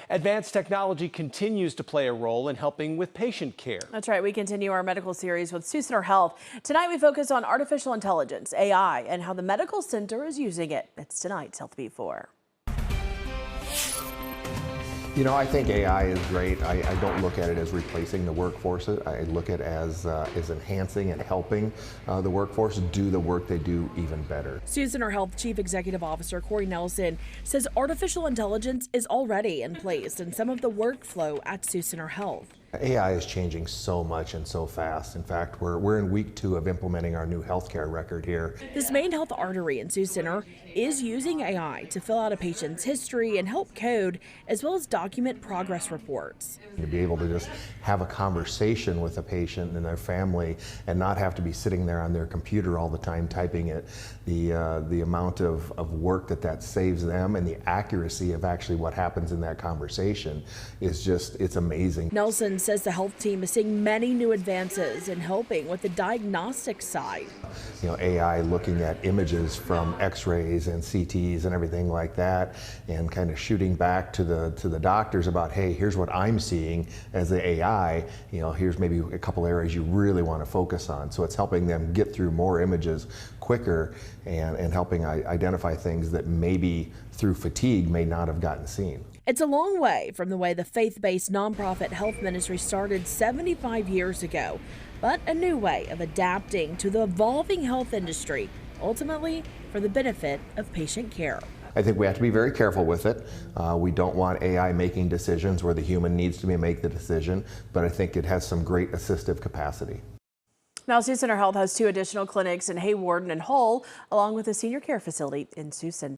Advanced technology continues to play a role in helping with patient care. That's right. We continue our medical series with Sioux Center Health. Tonight we focus on artificial intelligence, AI, and how the medical center is using it. It's tonight's Healthbeat 4. You know, I think AI is great. I don't look at it as replacing the workforce. I look at it as enhancing and helping the workforce do the work they do even better. Sioux Center Health Chief Executive Officer Corey Nelson says artificial intelligence is already in place in some of the workflow at Sioux Center Health. AI is changing so much and so fast. In fact, we're in week 2 of implementing our new healthcare record here. This main health artery in Sioux Center is using AI to fill out a patient's history and help code, as well as document progress reports. To be able to just have a conversation with a patient and their family and not have to be sitting there on their computer all the time typing it, the amount of work that saves them and the accuracy of actually what happens in that conversation is just, it's amazing. Nelson says the health team is seeing many new advances in helping with the diagnostic side. You know, AI looking at images from x-rays and CTs and everything like that, and kind of shooting back to the doctors about, hey, here's what I'm seeing as the AI, you know, here's maybe a couple areas you really want to focus on. So it's helping them get through more images quicker and helping identify things that maybe through fatigue may not have gotten seen. It's a long way from the way the faith-based nonprofit health ministry started 75 years ago, but a new way of adapting to the evolving health industry, ultimately for the benefit of patient care. I think we have to be very careful with it. We don't want AI making decisions where the human needs to make the decision, but I think it has some great assistive capacity. Now, Sioux Center Health has 2 additional clinics in Hayward and Hull, along with a senior care facility in Sioux Center.